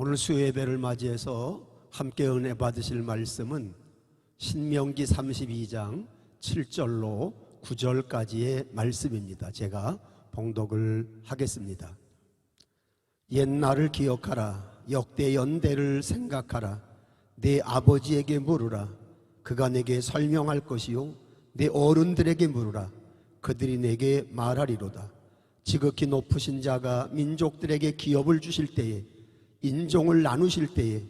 오늘 수요예배를 맞이해서 함께 은혜 받으실 말씀은 신명기 32장 7절로 9절까지의 말씀입니다. 제가 봉독을 하겠습니다. 옛날을 기억하라. 역대 연대를 생각하라. 내 아버지에게 물으라. 그가 내게 설명할 것이요 내 어른들에게 물으라. 그들이 내게 말하리로다. 지극히 높으신 자가 민족들에게 기업을 주실 때에, 인종을 나누실 때에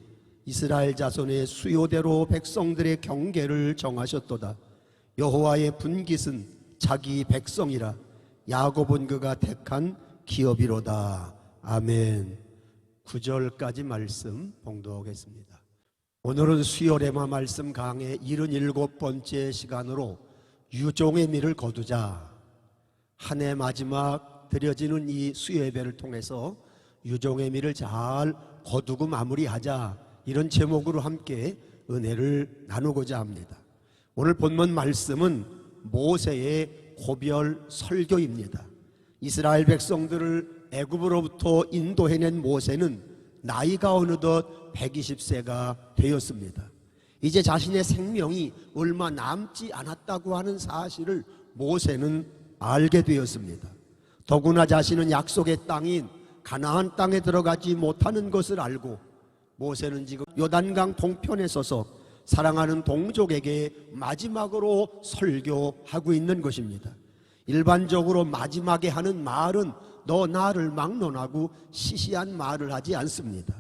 이스라엘 자손의 수요대로 백성들의 경계를 정하셨도다. 여호와의 분깃은 자기 백성이라. 야곱은 그가 택한 기업이로다. 아멘. 9절까지 말씀 봉독하겠습니다. 오늘은 수요레마 말씀 강의 77번째 시간으로 유종의 미를 거두자, 한 해 마지막 드려지는 이 수요예배를 통해서 유종의 미를 잘 거두고 마무리하자, 이런 제목으로 함께 은혜를 나누고자 합니다. 오늘 본문 말씀은 모세의 고별 설교입니다. 이스라엘 백성들을 애굽으로부터 인도해낸 모세는 나이가 어느덧 120세가 되었습니다. 이제 자신의 생명이 얼마 남지 않았다고 하는 사실을 모세는 알게 되었습니다. 더구나 자신은 약속의 땅인 가나안 땅에 들어가지 못하는 것을 알고 모세는 지금 요단강 동편에 서서 사랑하는 동족에게 마지막으로 설교하고 있는 것입니다. 일반적으로 마지막에 하는 말은 너 나를 막론하고 시시한 말을 하지 않습니다.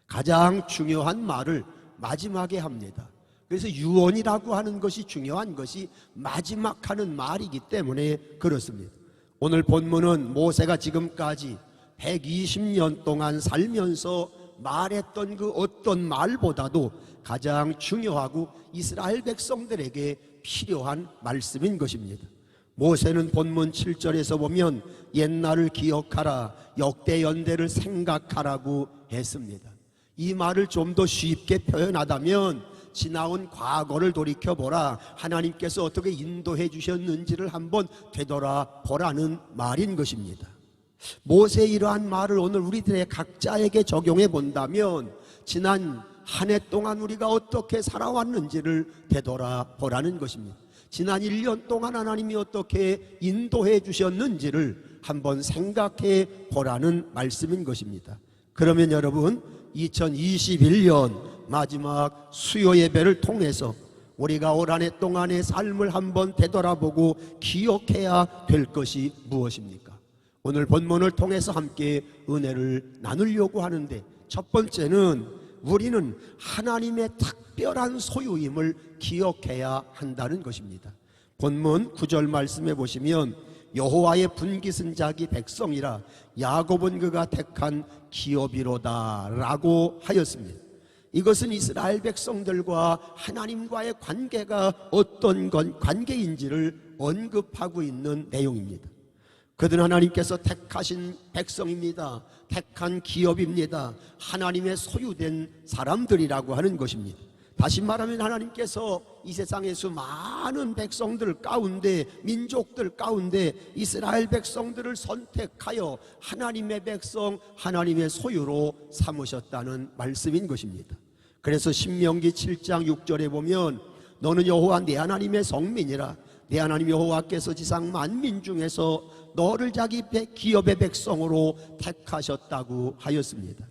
가장 중요한 말을 마지막에 합니다. 그래서 유언이라고 하는 것이 중요한 것이 마지막 하는 말이기 때문에 그렇습니다. 오늘 본문은 모세가 지금까지 120년 동안 살면서 말했던 그 어떤 말보다도 가장 중요하고 이스라엘 백성들에게 필요한 말씀인 것입니다. 모세는 본문 7절에서 보면 옛날을 기억하라, 역대 연대를 생각하라고 했습니다. 이 말을 좀 더 쉽게 표현하다면 지나온 과거를 돌이켜보라, 하나님께서 어떻게 인도해 주셨는지를 한번 되돌아보라는 말인 것입니다. 모세의 이러한 말을 오늘 우리들의 각자에게 적용해 본다면 지난 한 해 동안 우리가 어떻게 살아왔는지를 되돌아보라는 것입니다. 지난 1년 동안 하나님이 어떻게 인도해 주셨는지를 한번 생각해 보라는 말씀인 것입니다. 그러면 여러분, 2021년 마지막 수요 예배를 통해서 우리가 올 한 해 동안의 삶을 한번 되돌아보고 기억해야 될 것이 무엇입니까? 오늘 본문을 통해서 함께 은혜를 나누려고 하는데, 첫 번째는 우리는 하나님의 특별한 소유임을 기억해야 한다는 것입니다. 본문 9절 말씀해 보시면 여호와의 분깃은 자기 백성이라. 야곱은 그가 택한 기업이로다 라고 하였습니다. 이것은 이스라엘 백성들과 하나님과의 관계가 어떤 관계인지를 언급하고 있는 내용입니다. 그들은 하나님께서 택하신 백성입니다. 택한 기업입니다. 하나님의 소유된 사람들이라고 하는 것입니다. 다시 말하면 하나님께서 이 세상의 수많은 백성들 가운데, 민족들 가운데 이스라엘 백성들을 선택하여 하나님의 백성, 하나님의 소유로 삼으셨다는 말씀인 것입니다. 그래서 신명기 7장 6절에 보면 너는 여호와 내 하나님의 성민이라. 내 하나님 여호와께서 지상 만민 중에서 너를 자기 기업의 백성으로 택하셨다고 하였습니다.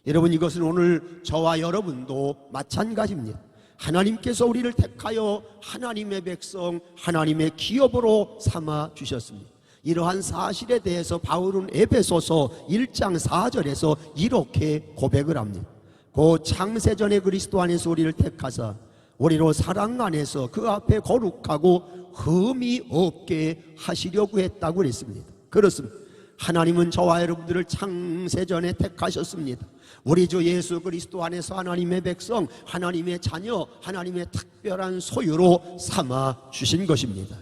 여러분, 이것은 오늘 저와 여러분도 마찬가지입니다. 하나님께서 우리를 택하여 하나님의 백성, 하나님의 기업으로 삼아 주셨습니다. 이러한 사실에 대해서 바울은 에베소서 1장 4절에서 이렇게 고백을 합니다. 그 창세전에 그리스도 안에서 우리를 택하사 우리로 사랑 안에서 그 앞에 거룩하고 흠이 없게 하시려고 했다고 그랬습니다. 그렇습니다. 하나님은 저와 여러분들을 창세전에 택하셨습니다. 우리 주 예수 그리스도 안에서 하나님의 백성, 하나님의 자녀, 하나님의 특별한 소유로 삼아 주신 것입니다.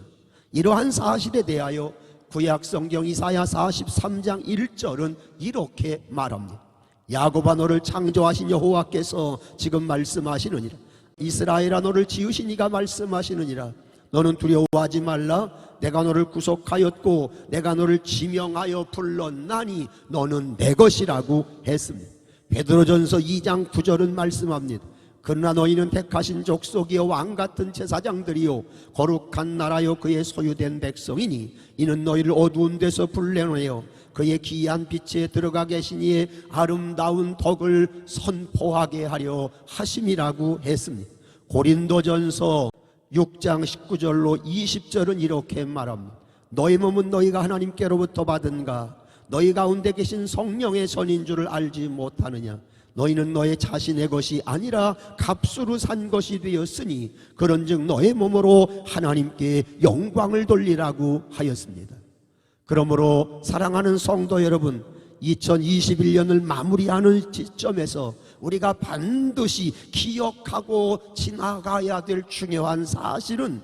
이러한 사실에 대하여 구약 성경 이사야 43장 1절은 이렇게 말합니다. 야곱아 너를 창조하신 여호와께서 지금 말씀하시느니라. 이스라엘아 너를 지으신 이가 말씀하시느니라. 너는 두려워하지 말라. 내가 너를 구속하였고 내가 너를 지명하여 불렀나니 너는 내 것이라고 했습니다. 베드로전서 2장 9절은 말씀합니다. 그러나 너희는 택하신 족속이요 왕같은 제사장들이요 거룩한 나라요 그의 소유된 백성이니 이는 너희를 어두운 데서 불러내어 그의 기이한 빛에 들어가 계시니 아름다운 덕을 선포하게 하려 하심이라고 했습니다. 고린도전서 6장 19절로 20절은 이렇게 말합니다. 너희 몸은 너희가 하나님께로부터 받은가 너희 가운데 계신 성령의 선인 줄을 알지 못하느냐 너희는 너의 자신의 것이 아니라 값으로 산 것이 되었으니 그런즉 너의 몸으로 하나님께 영광을 돌리라고 하였습니다. 그러므로 사랑하는 성도 여러분, 2021년을 마무리하는 시점에서 우리가 반드시 기억하고 지나가야 될 중요한 사실은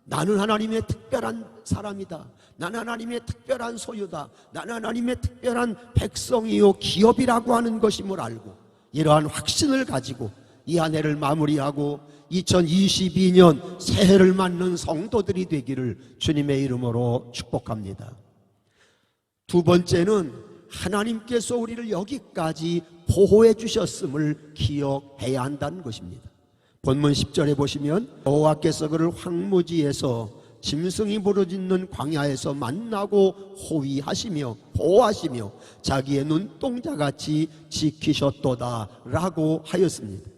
나는 하나님의 특별한 사람이다. 나는 하나님의 특별한 소유다. 나는 하나님의 특별한 백성이요 기업이라고 하는 것임을 알고 이러한 확신을 가지고 이 한 해를 마무리하고 2022년 새해를 맞는 성도들이 되기를 주님의 이름으로 축복합니다. 두 번째는 하나님께서 우리를 여기까지 보호해 주셨음을 기억해야 한다는 것입니다. 본문 10절에 보시면 여호와께서 그를 황무지에서 짐승이 부르짖는 광야에서 만나고 호위하시며 보호하시며 자기의 눈동자같이 지키셨도다 라고 하였습니다.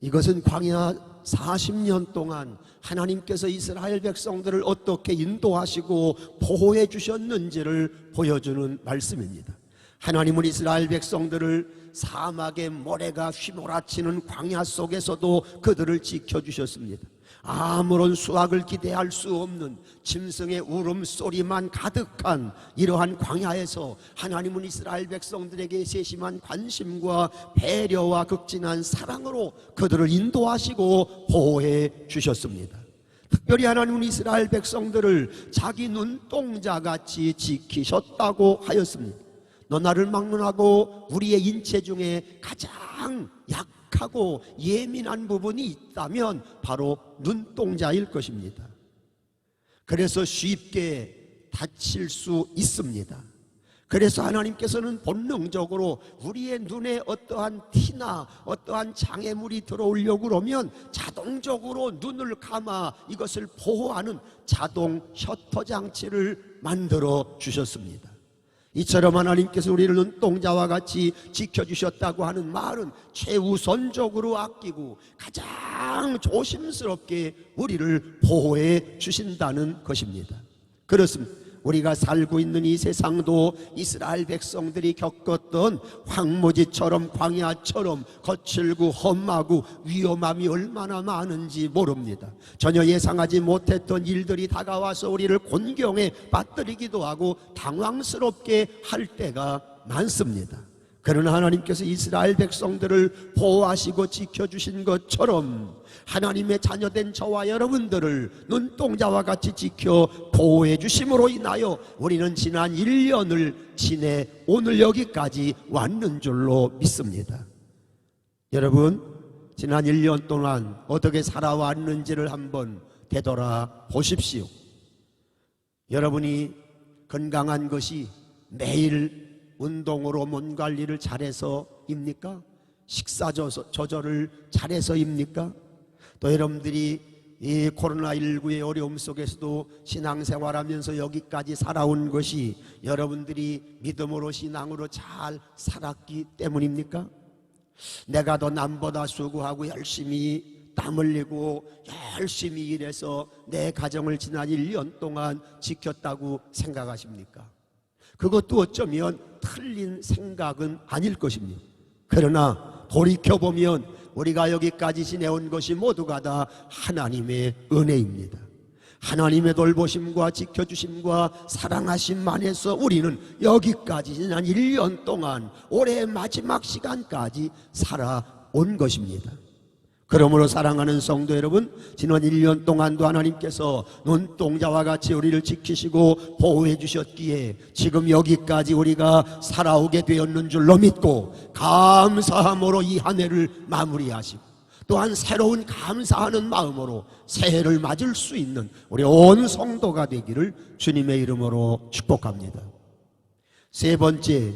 이것은 광야 40년 동안 하나님께서 이스라엘 백성들을 어떻게 인도하시고 보호해 주셨는지를 보여주는 말씀입니다. 하나님은 이스라엘 백성들을 사막의 모래가 휘몰아치는 광야 속에서도 그들을 지켜주셨습니다. 아무런 수확을 기대할 수 없는 짐승의 울음소리만 가득한 이러한 광야에서 하나님은 이스라엘 백성들에게 세심한 관심과 배려와 극진한 사랑으로 그들을 인도하시고 보호해 주셨습니다. 특별히 하나님은 이스라엘 백성들을 자기 눈동자같이 지키셨다고 하였습니다. 너 나를 막론하고 우리의 인체 중에 가장 약하고 예민한 부분이 있다면 바로 눈동자일 것입니다. 그래서 쉽게 다칠 수 있습니다. 그래서 하나님께서는 본능적으로 우리의 눈에 어떠한 티나 어떠한 장애물이 들어오려고 그러면 자동적으로 눈을 감아 이것을 보호하는 자동 셔터 장치를 만들어 주셨습니다. 이처럼 하나님께서 우리를 눈동자와 같이 지켜주셨다고 하는 말은 최우선적으로 아끼고 가장 조심스럽게 우리를 보호해 주신다는 것입니다. 그렇습니다. 우리가 살고 있는 이 세상도 이스라엘 백성들이 겪었던 황무지처럼 광야처럼 거칠고 험하고 위험함이 얼마나 많은지 모릅니다. 전혀 예상하지 못했던 일들이 다가와서 우리를 곤경에 빠뜨리기도 하고 당황스럽게 할 때가 많습니다. 그러나 하나님께서 이스라엘 백성들을 보호하시고 지켜주신 것처럼 하나님의 자녀된 저와 여러분들을 눈동자와 같이 지켜 보호해 주심으로 인하여 우리는 지난 1년을 지내 오늘 여기까지 왔는 줄로 믿습니다. 여러분, 지난 1년 동안 어떻게 살아왔는지를 한번 되돌아 보십시오. 여러분이 건강한 것이 매일 운동으로 몸 관리를 잘해서입니까? 식사 조절을 잘해서입니까? 또 여러분들이 이 코로나19의 어려움 속에서도 신앙생활하면서 여기까지 살아온 것이 여러분들이 믿음으로 신앙으로 잘 살았기 때문입니까? 내가 더 남보다 수고하고 열심히 땀 흘리고 열심히 일해서 내 가정을 지난 1년 동안 지켰다고 생각하십니까? 그것도 어쩌면 틀린 생각은 아닐 것입니다. 그러나 돌이켜보면 우리가 여기까지 지내온 것이 모두가 다 하나님의 은혜입니다. 하나님의 돌보심과 지켜주심과 사랑하심 안에서 우리는 여기까지 지난 1년 동안 올해의 마지막 시간까지 살아온 것입니다. 그러므로 사랑하는 성도 여러분, 지난 1년 동안도 하나님께서 눈동자와 같이 우리를 지키시고 보호해 주셨기에 지금 여기까지 우리가 살아오게 되었는 줄로 믿고 감사함으로 이 한 해를 마무리하시고 또한 새로운 감사하는 마음으로 새해를 맞을 수 있는 우리 온 성도가 되기를 주님의 이름으로 축복합니다. 세 번째,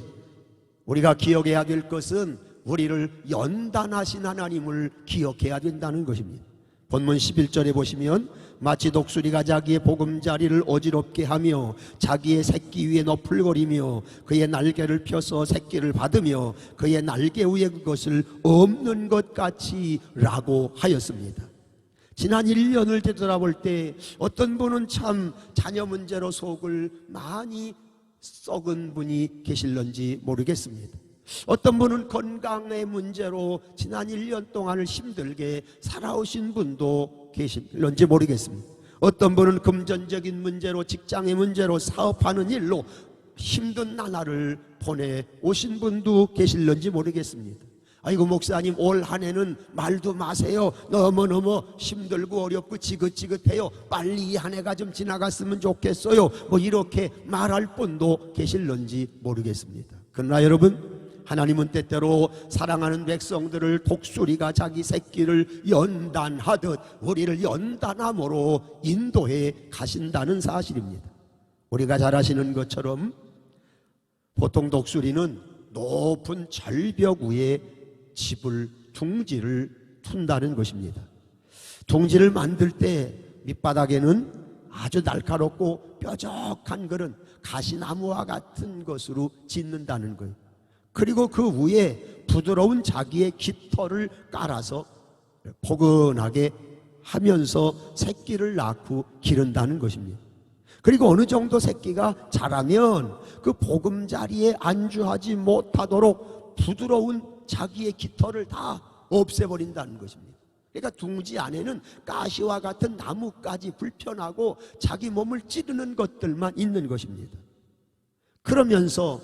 우리가 기억해야 될 것은 우리를 연단하신 하나님을 기억해야 된다는 것입니다. 본문 11절에 보시면 마치 독수리가 자기의 보금자리를 어지럽게 하며 자기의 새끼 위에 너풀거리며 그의 날개를 펴서 새끼를 받으며 그의 날개 위에 그것을 없는 것 같이 라고 하였습니다. 지난 1년을 되돌아볼 때 어떤 분은 참 자녀 문제로 속을 많이 썩은 분이 계실런지 모르겠습니다. 어떤 분은 건강의 문제로 지난 1년 동안을 힘들게 살아오신 분도 계실런지 모르겠습니다. 어떤 분은 금전적인 문제로, 직장의 문제로, 사업하는 일로 힘든 나날을 보내오신 분도 계실런지 모르겠습니다. 아이고 목사님, 올 한 해는 말도 마세요. 너무너무 힘들고 어렵고 지긋지긋해요. 빨리 이 한 해가 좀 지나갔으면 좋겠어요. 뭐 이렇게 말할 분도 계실런지 모르겠습니다. 그러나 여러분, 하나님은 때때로 사랑하는 백성들을 독수리가 자기 새끼를 연단하듯 우리를 연단함으로 인도해 가신다는 사실입니다. 우리가 잘 아시는 것처럼 보통 독수리는 높은 절벽 위에 집을, 둥지를 튼다는 것입니다. 둥지를 만들 때 밑바닥에는 아주 날카롭고 뾰족한 그런 가시나무와 같은 것으로 짓는다는 거예요. 그리고 그 위에 부드러운 자기의 깃털을 깔아서 포근하게 하면서 새끼를 낳고 기른다는 것입니다. 그리고 어느 정도 새끼가 자라면 그 보금자리에 안주하지 못하도록 부드러운 자기의 깃털을 다 없애버린다는 것입니다. 그러니까 둥지 안에는 가시와 같은 나무까지 불편하고 자기 몸을 찌르는 것들만 있는 것입니다. 그러면서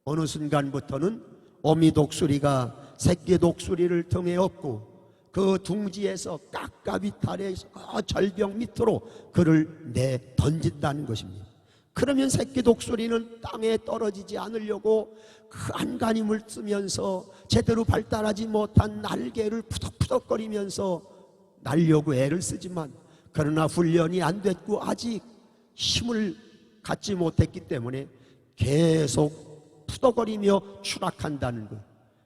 어느 순간부터는 어미 독수리가 새끼 독수리를 등에 업고 그 둥지에서 깎아비탈에서 절벽 밑으로 그를 내던진다는 것입니다. 그러면 새끼 독수리는 땅에 떨어지지 않으려고 그 안간힘을 쓰면서 제대로 발달하지 못한 날개를 푸덕푸덕거리면서 날려고 애를 쓰지만, 그러나 훈련이 안 됐고 아직 힘을 갖지 못했기 때문에 계속 푸덕거리며 추락한다는 것.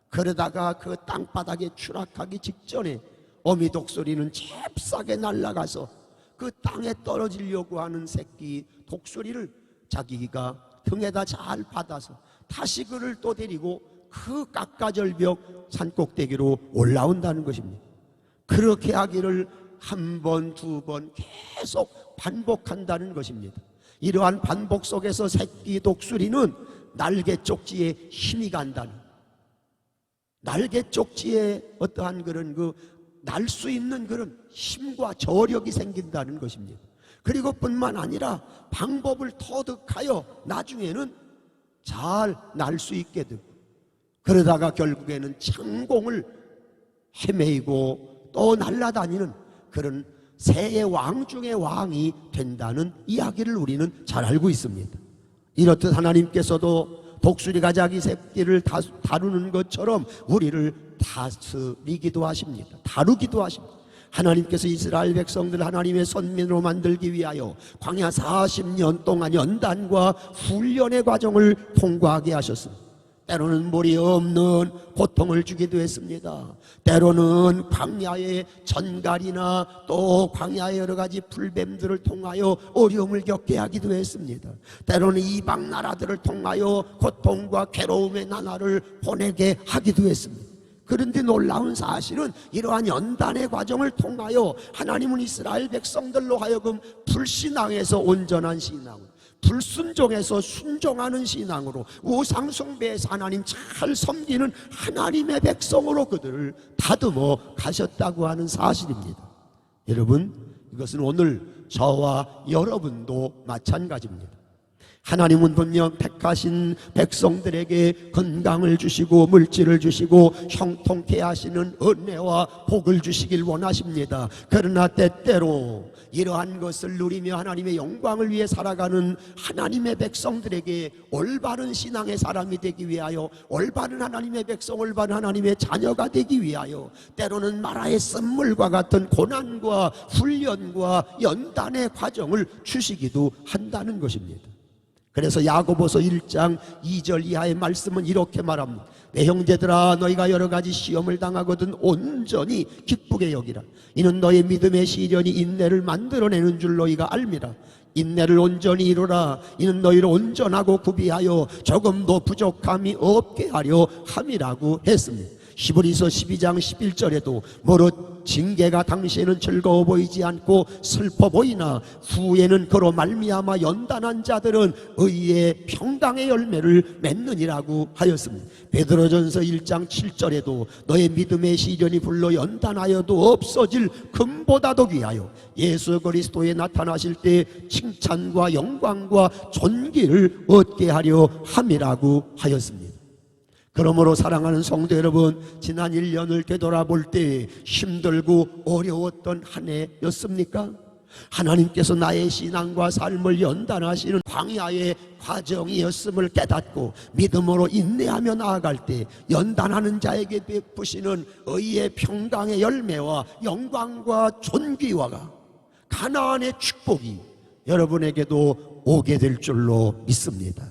그러다가 그 땅바닥에 추락하기 직전에 어미 독수리는 잽싸게 날아가서 그 땅에 떨어지려고 하는 새끼 독수리를 자기가 등에다 잘 받아서 다시 그를 또 데리고 그 깎아절벽 산꼭대기로 올라온다는 것입니다. 그렇게 하기를 한 번, 두 번 계속 반복한다는 것입니다. 이러한 반복 속에서 새끼 독수리는 날개 쪽지에 힘이 간다는, 날개 쪽지에 어떠한 그런 날 수 있는 그런 힘과 저력이 생긴다는 것입니다. 그리고 뿐만 아니라 방법을 터득하여 나중에는 잘 날 수 있게 되고, 그러다가 결국에는 창공을 헤매이고 또 날아다니는 그런 새의 왕 중의 왕이 된다는 이야기를 우리는 잘 알고 있습니다. 이렇듯 하나님께서도 독수리가 자기 새끼를 다루는 것처럼 우리를 다스리기도 하십니다. 다루기도 하십니다. 하나님께서 이스라엘 백성들 하나님의 선민으로 만들기 위하여 광야 40년 동안 연단과 훈련의 과정을 통과하게 하셨습니다. 때로는 물이 없는 고통을 주기도 했습니다. 때로는 광야의 전갈이나 또 광야의 여러 가지 불뱀들을 통하여 어려움을 겪게 하기도 했습니다. 때로는 이방 나라들을 통하여 고통과 괴로움의 나날을 보내게 하기도 했습니다. 그런데 놀라운 사실은 이러한 연단의 과정을 통하여 하나님은 이스라엘 백성들로 하여금 불신앙에서 온전한 신앙, 불순종에서 순종하는 신앙으로, 우상 숭배에서 하나님 잘 섬기는 하나님의 백성으로 그들을 다듬어 가셨다고 하는 사실입니다. 여러분, 이것은 오늘 저와 여러분도 마찬가지입니다. 하나님은 분명 택하신 백성들에게 건강을 주시고 물질을 주시고 형통케 하시는 은혜와 복을 주시길 원하십니다. 그러나 때때로 이러한 것을 누리며 하나님의 영광을 위해 살아가는 하나님의 백성들에게 올바른 신앙의 사람이 되기 위하여, 올바른 하나님의 백성, 올바른 하나님의 자녀가 되기 위하여 때로는 마라의 쓴물과 같은 고난과 훈련과 연단의 과정을 주시기도 한다는 것입니다. 그래서 야고보서 1장 2절 이하의 말씀은 이렇게 말합니다. 내 형제들아, 너희가 여러 가지 시험을 당하거든 온전히 기쁘게 여기라. 이는 너희 믿음의 시련이 인내를 만들어내는 줄 너희가 알미라. 인내를 온전히 이루라. 이는 너희를 온전하고 구비하여 조금도 부족함이 없게 하려 함이라고 했습니다. 히브리서 12장 11절에도 무릇 징계가 당시에는 즐거워 보이지 않고 슬퍼 보이나 후에는 그로 말미암아 연단한 자들은 의의 평강의 열매를 맺느니라고 하였습니다. 베드로전서 1장 7절에도 너의 믿음의 시련이 불러 연단하여도 없어질 금보다도 귀하여 예수 그리스도에 나타나실 때 칭찬과 영광과 존귀를 얻게 하려 함이라고 하였습니다. 그러므로 사랑하는 성도 여러분, 지난 1년을 되돌아볼 때 힘들고 어려웠던 한 해였습니까? 하나님께서 나의 신앙과 삶을 연단하시는 광야의 과정이었음을 깨닫고 믿음으로 인내하며 나아갈 때 연단하는 자에게 베푸시는 의의 평강의 열매와 영광과 존귀와 가나안의 축복이 여러분에게도 오게 될 줄로 믿습니다.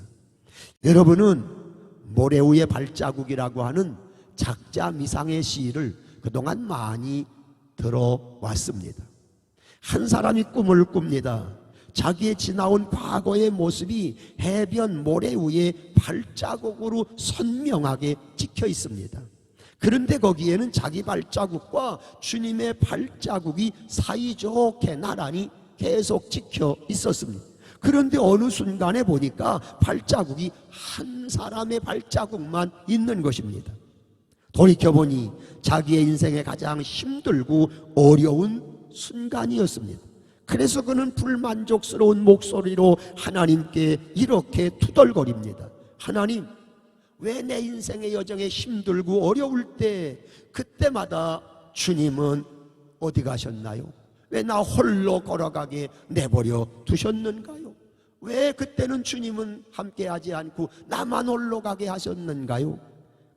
여러분은 모래 위의 발자국이라고 하는 작자 미상의 시를 그동안 많이 들어왔습니다. 한 사람이 꿈을 꿉니다. 자기의 지나온 과거의 모습이 해변 모래 위에 발자국으로 선명하게 찍혀 있습니다. 그런데 거기에는 자기 발자국과 주님의 발자국이 사이좋게 나란히 계속 찍혀 있었습니다. 그런데 어느 순간에 보니까 발자국이 한 사람의 발자국만 있는 것입니다. 돌이켜보니 자기의 인생에 가장 힘들고 어려운 순간이었습니다. 그래서 그는 불만족스러운 목소리로 하나님께 이렇게 투덜거립니다. 하나님, 왜 내 인생의 여정에 힘들고 어려울 때 그때마다 주님은 어디 가셨나요? 왜 나 홀로 걸어가게 내버려 두셨는가요? 왜 그때는 주님은 함께하지 않고 나만 홀로 가게 하셨는가요?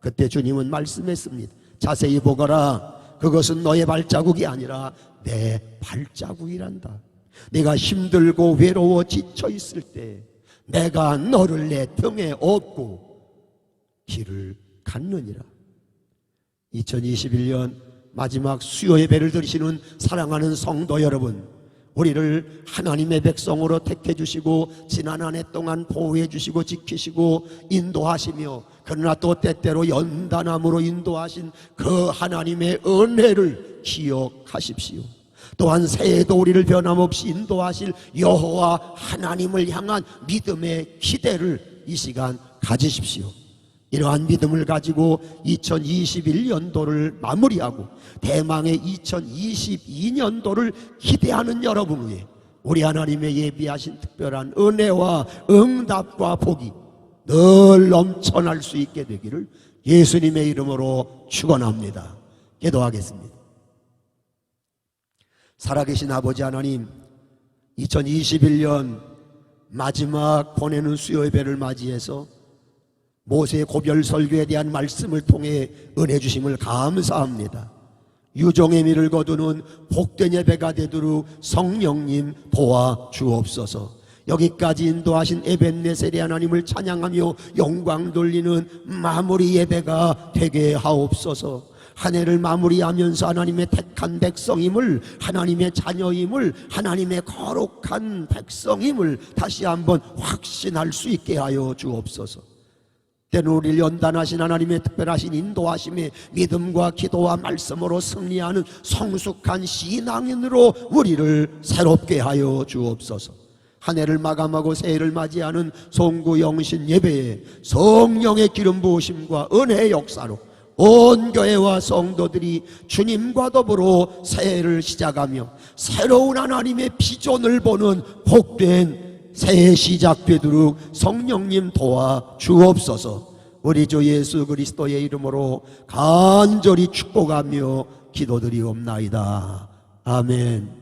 그때 주님은 말씀했습니다. 자세히 보거라. 그것은 너의 발자국이 아니라 내 발자국이란다. 네가 힘들고 외로워 지쳐 있을 때 내가 너를 내 등에 업고 길을 갔느니라. 2021년 마지막 수요 예배를 드리시는 사랑하는 성도 여러분, 우리를 하나님의 백성으로 택해 주시고 지난 한 해 동안 보호해 주시고 지키시고 인도하시며, 그러나 또 때때로 연단함으로 인도하신 그 하나님의 은혜를 기억하십시오. 또한 새해에도 우리를 변함없이 인도하실 여호와 하나님을 향한 믿음의 기대를 이 시간 가지십시오. 이러한 믿음을 가지고 2021년도를 마무리하고 대망의 2022년도를 기대하는 여러분 위해 우리 하나님의 예비하신 특별한 은혜와 응답과 복이 늘 넘쳐날 수 있게 되기를 예수님의 이름으로 축원합니다. 기도하겠습니다. 살아계신 아버지 하나님, 2021년 마지막 보내는 수요 예배를 맞이해서 모세의 고별 설교에 대한 말씀을 통해 은혜 주심을 감사합니다. 유종의 미를 거두는 복된 예배가 되도록 성령님 도와주옵소서. 여기까지 인도하신 에벤네셀의 하나님을 찬양하며 영광 돌리는 마무리 예배가 되게 하옵소서. 한 해를 마무리하면서 하나님의 택한 백성임을, 하나님의 자녀임을, 하나님의 거룩한 백성임을 다시 한번 확신할 수 있게 하여 주옵소서. 때는 우리를 연단하신 하나님의 특별하신 인도하심에 믿음과 기도와 말씀으로 승리하는 성숙한 신앙인으로 우리를 새롭게 하여 주옵소서. 한 해를 마감하고 새해를 맞이하는 송구 영신 예배에 성령의 기름 부으심과 은혜의 역사로 온 교회와 성도들이 주님과 더불어 새해를 시작하며 새로운 하나님의 비전을 보는 복된 새해 시작되도록 성령님 도와 주옵소서. 우리 주 예수 그리스도의 이름으로 간절히 축복하며 기도드리옵나이다. 아멘.